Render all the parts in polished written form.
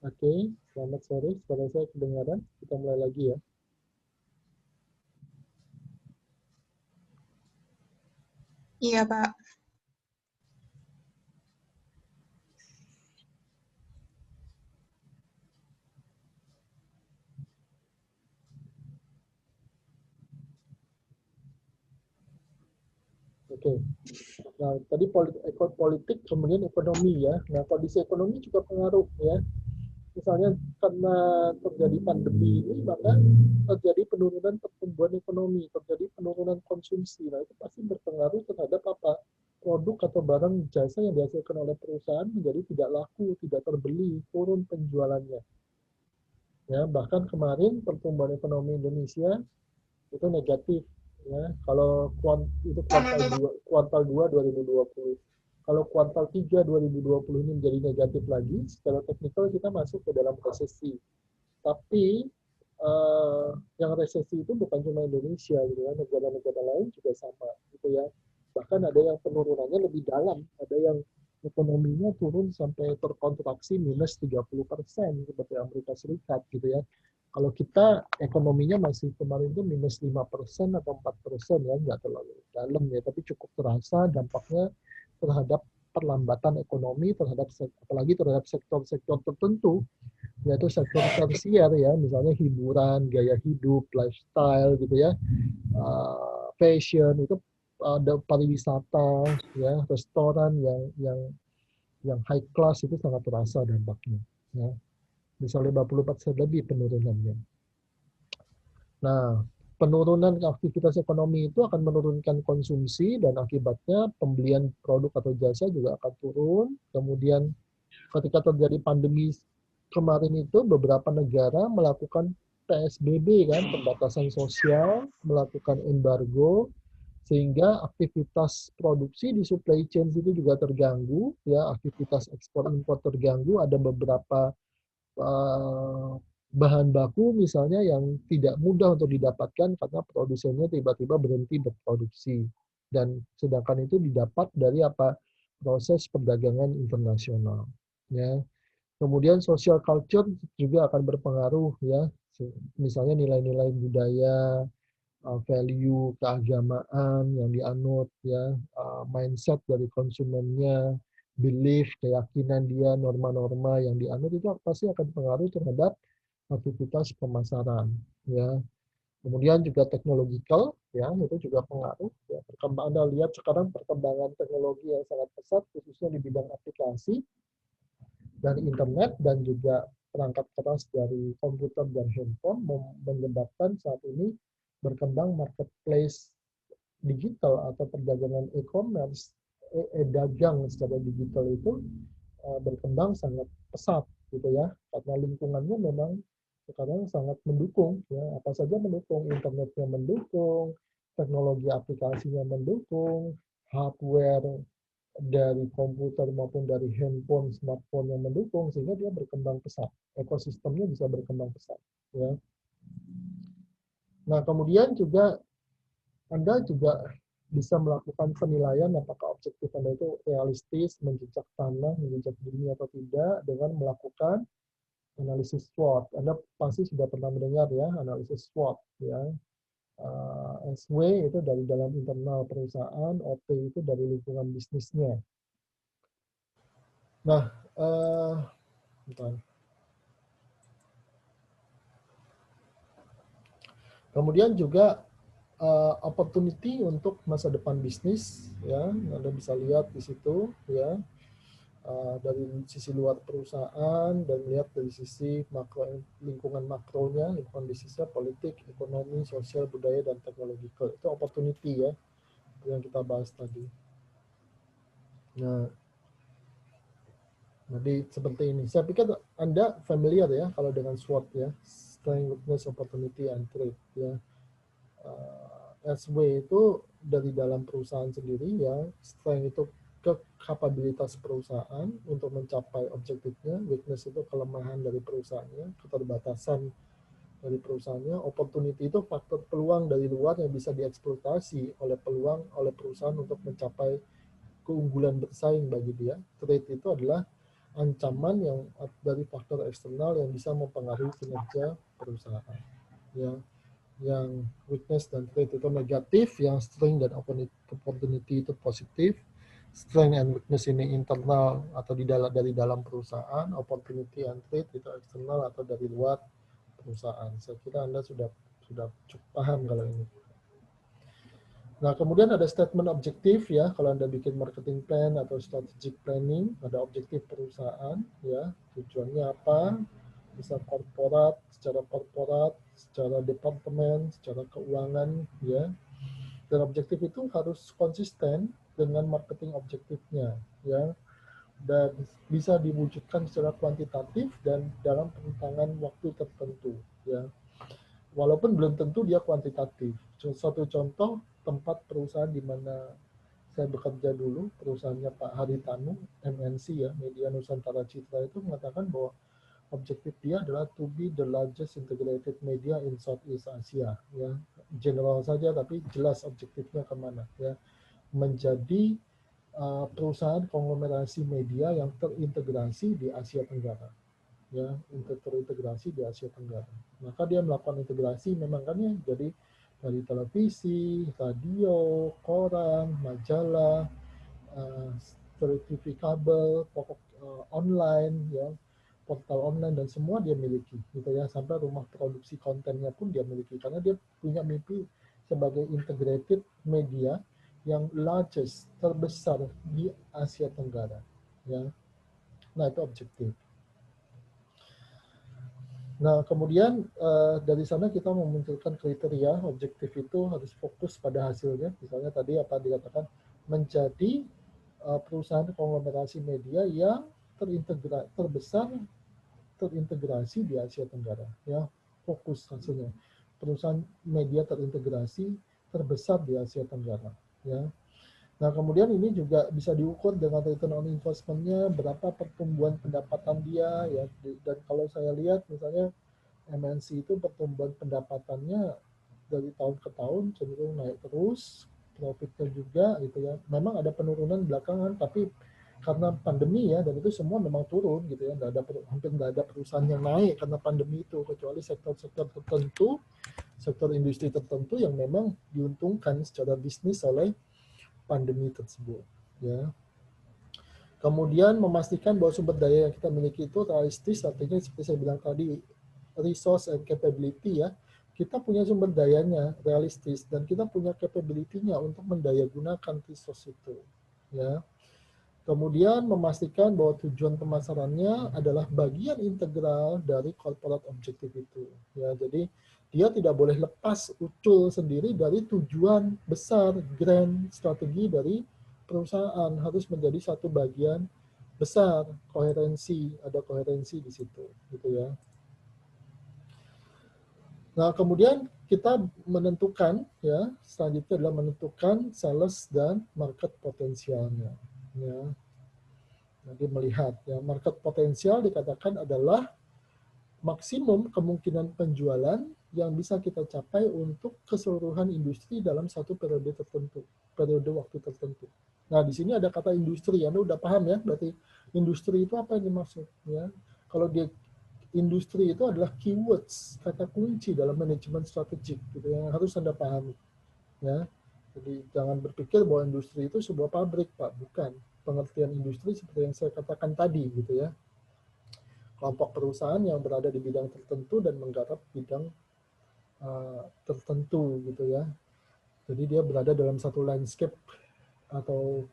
Oke, selamat sore. Suara saya kedengaran. Kita mulai lagi ya. Iya, Pak. Oke. Nah, tadi politik, kemudian ekonomi ya. Nah, kondisi ekonomi juga pengaruh ya. Misalnya karena terjadi pandemi ini, maka terjadi penurunan pertumbuhan ekonomi, terjadi penurunan konsumsi. Nah, itu pasti berpengaruh terhadap apa? Produk atau barang jasa yang dihasilkan oleh perusahaan menjadi tidak laku, tidak terbeli, turun penjualannya. Ya, bahkan kemarin pertumbuhan ekonomi Indonesia itu negatif ya. Kalau itu kuartal 2 2020. Kalau kuartal 3 2020 ini menjadi negatif lagi, secara teknikal kita masuk ke dalam resesi. Tapi yang resesi itu bukan cuma Indonesia gitu ya, negara-negara lain juga sama gitu ya. Bahkan ada yang penurunannya lebih dalam, ada yang ekonominya turun sampai terkontraksi minus 30% seperti Amerika Serikat gitu ya. Kalau kita ekonominya masih kemarin itu minus 5% atau 4% ya, nggak terlalu dalam ya, tapi cukup terasa dampaknya terhadap perlambatan ekonomi, terhadap apalagi terhadap sektor-sektor tertentu, yaitu sektor tersier ya, misalnya hiburan, gaya hidup, lifestyle gitu ya, fashion itu, ada pariwisata ya, restoran yang high class itu sangat terasa dampaknya ya, bisa 50% lebih penurunannya. Nah, penurunan aktivitas ekonomi itu akan menurunkan konsumsi dan akibatnya pembelian produk atau jasa juga akan turun. Kemudian ketika terjadi pandemi kemarin itu beberapa negara melakukan PSBB kan, pembatasan sosial, melakukan embargo sehingga aktivitas produksi di supply chain itu juga terganggu ya, aktivitas ekspor impor terganggu, ada beberapa uh, bahan baku misalnya yang tidak mudah untuk didapatkan karena produsennya tiba-tiba berhenti berproduksi, dan sedangkan itu didapat dari apa, proses perdagangan internasional ya. Kemudian social culture juga akan berpengaruh ya, misalnya nilai-nilai budaya, value keagamaan yang dianut ya, mindset dari konsumennya, belief, keyakinan dia, norma-norma yang dianut itu pasti akan pengaruh terhadap aktivitas pemasaran ya. Kemudian juga technological ya, itu juga pengaruh ya. Perkembangan, Anda lihat sekarang perkembangan teknologi yang sangat pesat khususnya di bidang aplikasi dan internet dan juga perangkat keras dari komputer dan handphone menyebabkan saat ini berkembang marketplace digital atau perdagangan e-commerce, dagang secara digital itu berkembang sangat pesat gitu ya, karena lingkungannya memang sekarang sangat mendukung ya, apa saja mendukung, internetnya mendukung, teknologi aplikasinya mendukung, hardware dari komputer maupun dari handphone, smartphone yang mendukung, sehingga dia berkembang pesat, ekosistemnya bisa berkembang pesat ya. Nah, kemudian juga Anda juga bisa melakukan penilaian apakah objektif Anda itu realistis, menjejak tanah, menjejak bumi atau tidak dengan melakukan analisis SWOT. Anda pasti sudah pernah mendengar ya analisis SWOT ya. SW itu dari dalam internal perusahaan, OT itu dari lingkungan bisnisnya. Nah, bentar. Kemudian juga opportunity untuk masa depan bisnis ya, Anda bisa lihat di situ ya, dari sisi luar perusahaan dan lihat dari sisi makro, lingkungan makronya, lingkungan bisnisnya, politik, ekonomi, sosial, budaya, dan teknologi. Itu opportunity ya, yang kita bahas tadi. Nah, jadi seperti ini. Saya pikir Anda familiar ya kalau dengan SWOT ya, Strength, Weakness, Opportunity, and Threat ya. SW itu dari dalam perusahaan sendiri ya, strength itu kapabilitas perusahaan untuk mencapai objektifnya, weakness itu kelemahan dari perusahaannya, keterbatasan dari perusahaannya, opportunity itu faktor peluang dari luar yang bisa dieksploitasi oleh perusahaan untuk mencapai keunggulan bersaing bagi dia. Threat itu adalah ancaman yang dari faktor eksternal yang bisa mempengaruhi kinerja perusahaan. Ya, yang weakness dan threat itu negatif, yang strength dan opportunity itu positif. Strength and weakness ini internal atau dari dalam perusahaan, opportunity and threat itu eksternal atau dari luar perusahaan. Saya kira Anda sudah cukup paham kalau ini. Nah, kemudian ada statement objektif ya, kalau Anda bikin marketing plan atau strategic planning, ada objektif perusahaan ya, tujuannya apa, bisa secara korporat, secara departemen, secara keuangan ya. Dan objektif itu harus konsisten dengan marketing objektifnya ya. Dan bisa diwujudkan secara kuantitatif dan dalam rentangan waktu tertentu ya. Walaupun belum tentu dia kuantitatif. Satu contoh tempat perusahaan di mana saya bekerja dulu, perusahaannya Pak Haritanu, MNC ya, Media Nusantara Citra itu mengatakan bahwa objektif dia adalah to be the largest integrated media in Southeast Asia. Ya, general saja tapi jelas objektifnya kemana. Ya, menjadi perusahaan konglomerasi media yang terintegrasi di Asia Tenggara. Ya, untuk terintegrasi di Asia Tenggara. Maka dia melakukan integrasi memang kan ya, jadi dari televisi, radio, koran, majalah, TV kabel, pokok online, ya, portal online dan semua dia miliki, gitu ya, sampai rumah produksi kontennya pun dia miliki karena dia punya mimpi sebagai integrated media yang largest, terbesar di Asia Tenggara, ya. Nah itu objektif. Nah, kemudian dari sana kita memunculkan kriteria objektif itu harus fokus pada hasilnya. Misalnya tadi apa dikatakan menjadi perusahaan konglomerasi media yang terbesar terintegrasi di Asia Tenggara. Ya, fokus hasilnya. Perusahaan media terintegrasi terbesar di Asia Tenggara. Ya. Nah, kemudian ini juga bisa diukur dengan return on investment-nya, berapa pertumbuhan pendapatan dia, ya. Dan kalau saya lihat misalnya MNC itu pertumbuhan pendapatannya dari tahun ke tahun cenderung naik terus, profitnya juga gitu ya. Memang ada penurunan belakangan, tapi karena pandemi ya, dan itu semua memang turun gitu ya. Hampir nggak ada perusahaan yang naik karena pandemi itu, kecuali sektor-sektor tertentu, sektor industri tertentu yang memang diuntungkan secara bisnis oleh pandemi tersebut. Ya. Kemudian memastikan bahwa sumber daya yang kita miliki itu realistis, artinya seperti saya bilang tadi, resource and capability ya. Kita punya sumber dayanya realistis dan kita punya capability-nya untuk mendayagunakan resource itu. Ya. Kemudian memastikan bahwa tujuan pemasarannya adalah bagian integral dari corporate objective itu. Ya, jadi dia tidak boleh lepas ucul sendiri dari tujuan besar grand strategi dari perusahaan, harus menjadi satu bagian besar, ada koherensi di situ, gitu ya. Nah, kemudian kita menentukan ya, selanjutnya adalah menentukan sales dan market potensialnya. Ya. Jadi melihat ya, market potensial dikatakan adalah maksimum kemungkinan penjualan yang bisa kita capai untuk keseluruhan industri dalam satu periode tertentu, periode waktu tertentu. Nah, di sini ada kata industri, Anda udah paham ya, berarti industri itu apa yang dimaksud ya. Kalau dia industri itu adalah keywords, kata kunci dalam manajemen strategik gitu yang harus Anda pahami ya. Jadi jangan berpikir bahwa industri itu sebuah pabrik, Pak, bukan. Pengertian industri seperti yang saya katakan tadi gitu ya. Kelompok perusahaan yang berada di bidang tertentu dan menggarap bidang tertentu gitu ya. Jadi dia berada dalam satu landscape atau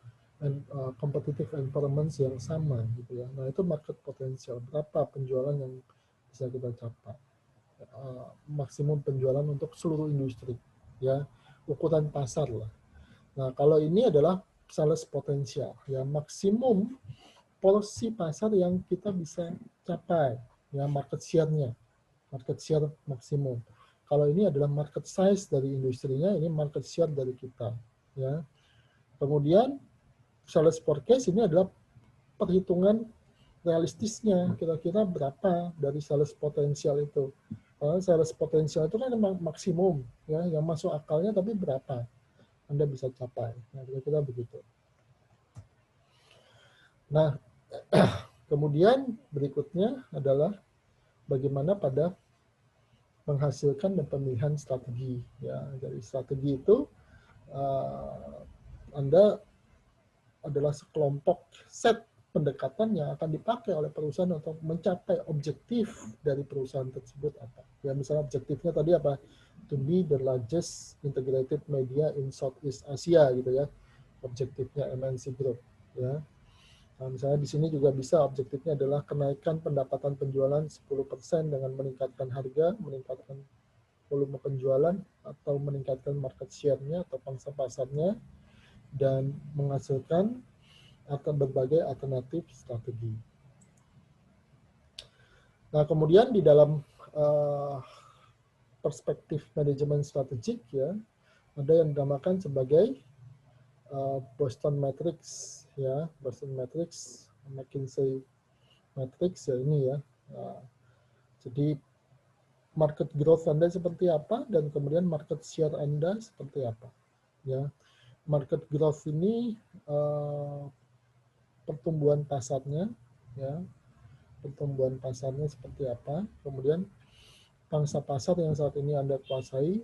competitive environment yang sama gitu ya. Nah, itu market potential, berapa penjualan yang bisa kita capai. Maksimum penjualan untuk seluruh industri ya, ukuran pasar lah. Nah, kalau ini adalah sales potensial ya, maksimum porsi pasar yang kita bisa capai ya, market share-nya, market share maksimum. Kalau ini adalah market size dari industrinya, ini market share dari kita ya. Kemudian sales forecast ini adalah perhitungan realistisnya, kira-kira berapa dari sales potensial itu. Sales potensial itu kan maksimum ya, yang masuk akalnya, tapi berapa Anda bisa capai. Nah, kira-kira begitu. Nah, Kemudian berikutnya adalah bagaimana pada menghasilkan dan pemilihan strategi. Ya, dari strategi itu Anda adalah sekelompok set pendekatan yang akan dipakai oleh perusahaan untuk mencapai objektif dari perusahaan tersebut apa. Ya, misalnya objektifnya tadi apa? To be the largest integrated media in Southeast Asia gitu ya. Objektifnya MNC Group. Ya. Nah, misalnya di sini juga bisa objektifnya adalah kenaikan pendapatan penjualan 10% dengan meningkatkan harga, meningkatkan volume penjualan, atau meningkatkan market share-nya atau pangsa pasarnya, dan menghasilkan akan berbagai alternatif strategi. Nah, kemudian di dalam perspektif manajemen strategik ya, ada yang dinamakan sebagai Boston Matrix ya, Boston Matrix, McKinsey Matrix ya ini ya. Nah, jadi market growth Anda seperti apa dan kemudian market share Anda seperti apa ya. Market growth ini pertumbuhan pasarnya ya, pertumbuhan pasarnya seperti apa, kemudian pangsa pasar yang saat ini Anda kuasai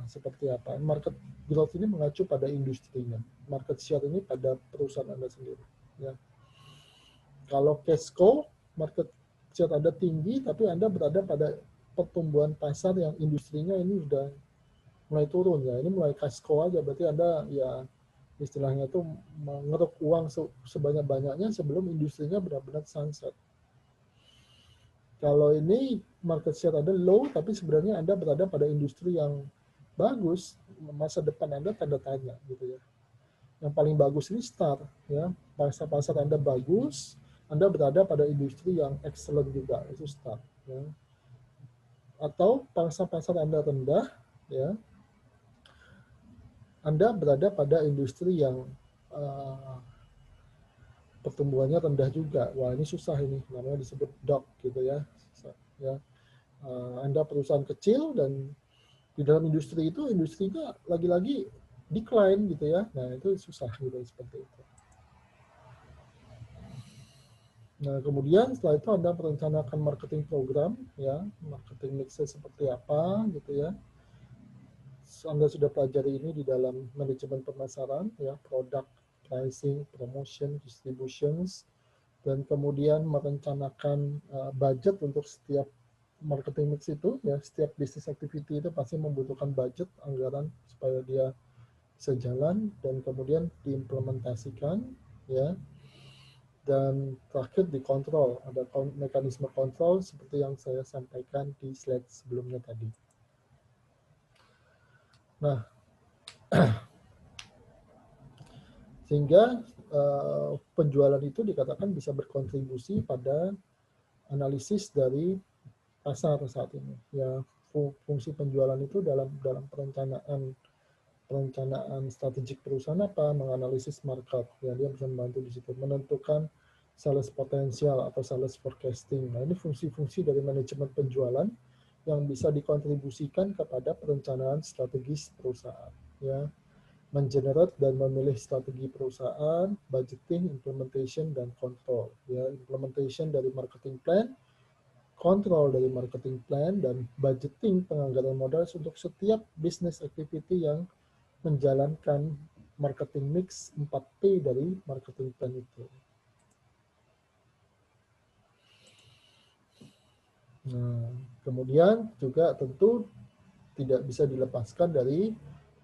seperti apa. Market growth ini mengacu pada industrinya, market share ini pada perusahaan Anda sendiri ya. Kalau Cashco, market share Anda tinggi tapi Anda berada pada pertumbuhan pasar yang industrinya ini sudah mulai turun ya, ini mulai Cashco aja, berarti Anda ya istilahnya itu mengeruk uang sebanyak-banyaknya sebelum industrinya benar-benar sunset. Kalau ini market share Anda low, tapi sebenarnya Anda berada pada industri yang bagus, masa depan Anda tanda tanya gitu ya. Yang paling bagus ini start ya, pasar Anda bagus, Anda berada pada industri yang excellent juga, itu start ya. Atau pangsa pasar Anda rendah ya, Anda berada pada industri yang pertumbuhannya rendah juga. Wah, ini susah ini, namanya disebut dog gitu ya. Ya. Anda perusahaan kecil dan di dalam industri itu industrinya lagi-lagi decline gitu ya. Nah, itu susah gitu seperti itu. Nah, kemudian setelah itu Anda merencanakan marketing program ya, marketing mixnya seperti apa gitu ya. Anda sudah pelajari ini di dalam manajemen pemasaran ya, product, pricing, promotion, distributions, dan kemudian merencanakan budget untuk setiap marketing mix itu ya, setiap business activity itu pasti membutuhkan budget, anggaran supaya dia bisa jalan dan kemudian diimplementasikan ya, dan terakhir dikontrol, ada mekanisme kontrol seperti yang saya sampaikan di slide sebelumnya tadi. Nah, sehingga penjualan itu dikatakan bisa berkontribusi pada analisis dari pasar saat ini. Ya, fungsi penjualan itu dalam perencanaan strategik perusahaan apa, menganalisis market. Ya, dia bisa membantu di situ menentukan sales potensial atau sales forecasting. Nah, ini fungsi-fungsi dari manajemen penjualan yang bisa dikontribusikan kepada perencanaan strategis perusahaan. Ya, mengenerate dan memilih strategi perusahaan, budgeting, implementation, dan control. Ya, implementation dari marketing plan, kontrol dari marketing plan, dan budgeting penganggaran modal untuk setiap business activity yang menjalankan marketing mix 4P dari marketing plan itu. Nah, kemudian juga tentu tidak bisa dilepaskan dari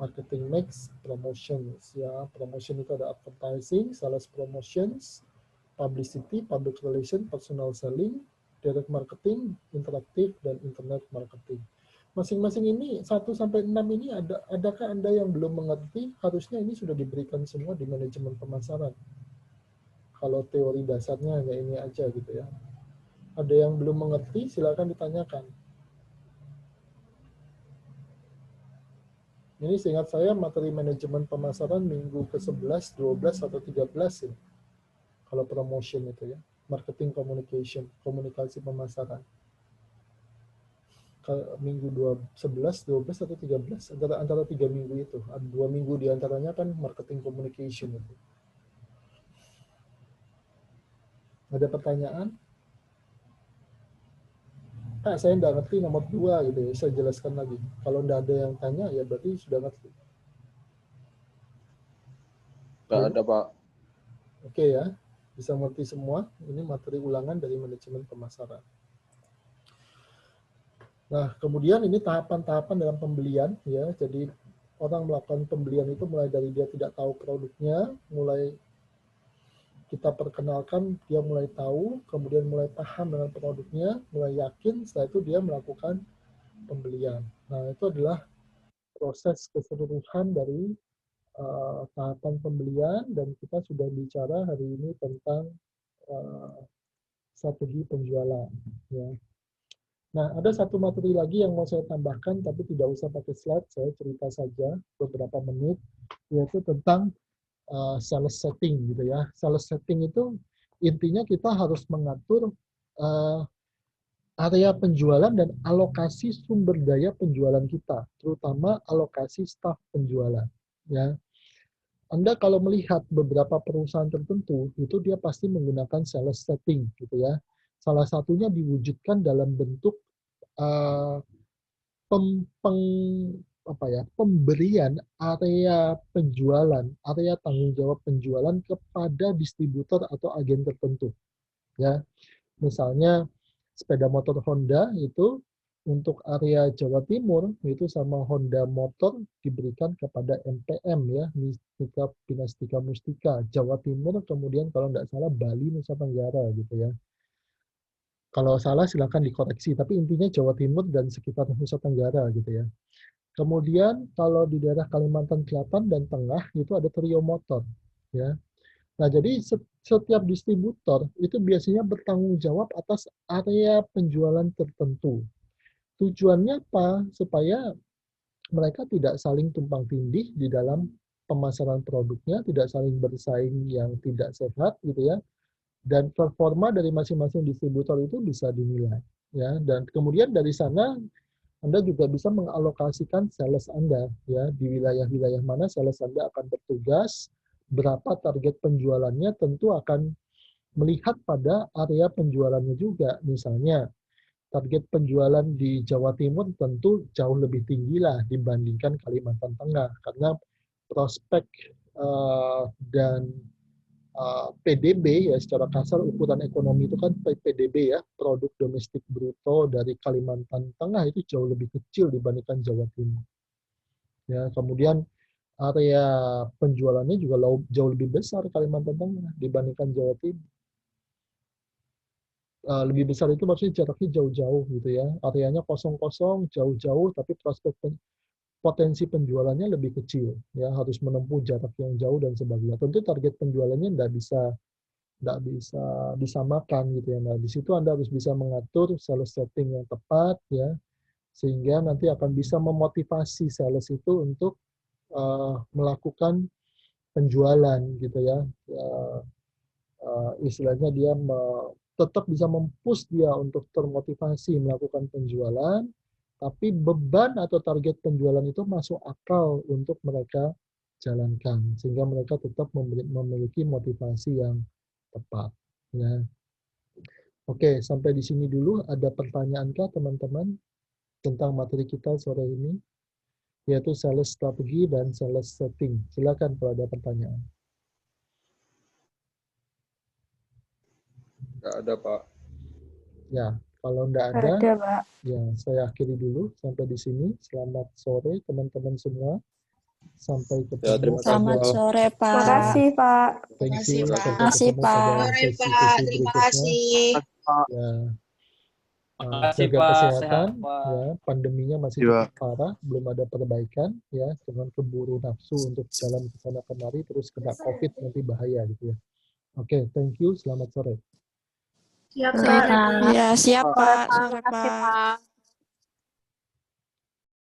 marketing mix promotions ya. Promotion itu ada advertising, sales promotions, publicity, public relation, personal selling, direct marketing, interaktif, dan internet marketing. Masing-masing ini 1 sampai 6 ini adakah Anda yang belum mengerti? Harusnya ini sudah diberikan semua di manajemen pemasaran. Kalau teori dasarnya hanya ini aja gitu ya. Ada yang belum mengerti, silakan ditanyakan. Ini seingat saya materi manajemen pemasaran minggu ke-11, 12, atau 13 ya. Kalau promotion itu ya. Marketing communication, komunikasi pemasaran. Minggu 11, 12, atau 13. Antara 3 minggu itu. Ada 2 minggu diantaranya kan marketing communication itu. Ada pertanyaan? Kak, saya nggak ngerti nomor 2 gitu ya. Saya jelaskan lagi. Kalau nggak ada yang tanya, ya berarti sudah ngerti. Nggak ada, Pak. Oke ya, bisa ngerti semua. Ini materi ulangan dari manajemen pemasaran. Nah, kemudian ini tahapan-tahapan dalam pembelian ya. Jadi orang melakukan pembelian itu mulai dari dia tidak tahu produknya, mulai kita perkenalkan, dia mulai tahu, kemudian mulai paham dengan produknya, mulai yakin, setelah itu dia melakukan pembelian. Nah, itu adalah proses keseluruhan dari tahapan pembelian, dan kita sudah bicara hari ini tentang strategi penjualan. Ya. Nah, ada satu materi lagi yang mau saya tambahkan, tapi tidak usah pakai slide, saya cerita saja beberapa menit, yaitu tentang sales setting gitu ya. Sales setting itu intinya kita harus mengatur area penjualan dan alokasi sumber daya penjualan kita, terutama alokasi staf penjualan. Ya, Anda kalau melihat beberapa perusahaan tertentu itu dia pasti menggunakan sales setting gitu ya. Salah satunya diwujudkan dalam bentuk uh, pemberian area penjualan, area tanggung jawab penjualan kepada distributor atau agen tertentu. Ya, misalnya sepeda motor Honda itu untuk area Jawa Timur itu sama Honda Motor diberikan kepada MPM ya, Mitra Pinastika Mustika Jawa Timur, kemudian kalau tidak salah Bali Nusa Tenggara gitu ya. Kalau salah silakan dikoreksi, tapi intinya Jawa Timur dan sekitar Nusa Tenggara gitu ya. Kemudian kalau di daerah Kalimantan Selatan dan Tengah itu ada Trio Motor ya. Nah, jadi setiap distributor itu biasanya bertanggung jawab atas area penjualan tertentu. Tujuannya apa? Supaya mereka tidak saling tumpang tindih di dalam pemasaran produknya, tidak saling bersaing yang tidak sehat gitu ya. Dan performa dari masing-masing distributor itu bisa dinilai ya. Dan kemudian dari sana Anda juga bisa mengalokasikan sales Anda ya, di wilayah-wilayah mana sales Anda akan bertugas, berapa target penjualannya tentu akan melihat pada area penjualannya juga. Misalnya target penjualan di Jawa Timur tentu jauh lebih tinggi lah dibandingkan Kalimantan Tengah, karena prospek dan PDB ya, secara kasar ukuran ekonomi itu kan PDB ya, produk domestik bruto dari Kalimantan Tengah itu jauh lebih kecil dibandingkan Jawa Timur. Ya, kemudian area penjualannya juga jauh lebih besar Kalimantan Tengah dibandingkan Jawa Timur. Lebih besar itu maksudnya jaraknya jauh-jauh gitu ya. Areanya kosong-kosong, jauh-jauh, tapi prospek potensi penjualannya lebih kecil. Ya, harus menempuh jarak yang jauh dan sebagainya. Tentu target penjualannya nggak bisa disamakan gitu ya. Nah, di situ Anda harus bisa mengatur sales setting yang tepat ya, sehingga nanti akan bisa memotivasi sales itu untuk melakukan penjualan gitu ya. Istilahnya dia tetap bisa mempush dia untuk termotivasi melakukan penjualan, tapi beban atau target penjualan itu masuk akal untuk mereka jalankan, sehingga mereka tetap memiliki motivasi yang tepat. Ya. Oke, sampai di sini dulu. Ada pertanyaankah teman-teman tentang materi kita sore ini, yaitu sales strategi dan sales setting? Silakan kalau ada pertanyaan. Nggak ada, Pak. Ya, kalau enggak ada, ya saya akhiri dulu sampai di sini. Selamat sore teman-teman semua. Sampai ketemu. Selamat sore, Pak. Terima kasih, Pak. Thank you. Terima kasih, Pak. Terima kasih. Ya. Makasih, Jaga Pak. kesehatan, Sehat, Pak. ya, pandeminya masih cukup parah, belum ada perbaikan, ya, jangan keburu nafsu untuk jalan ke sana kemari, terus kena COVID nanti bahaya gitu ya. Oke, thank you, selamat sore. Siap, Pak. Pak. Ya, siap, Pak. Terima Sore, kasih, Pak. Pak.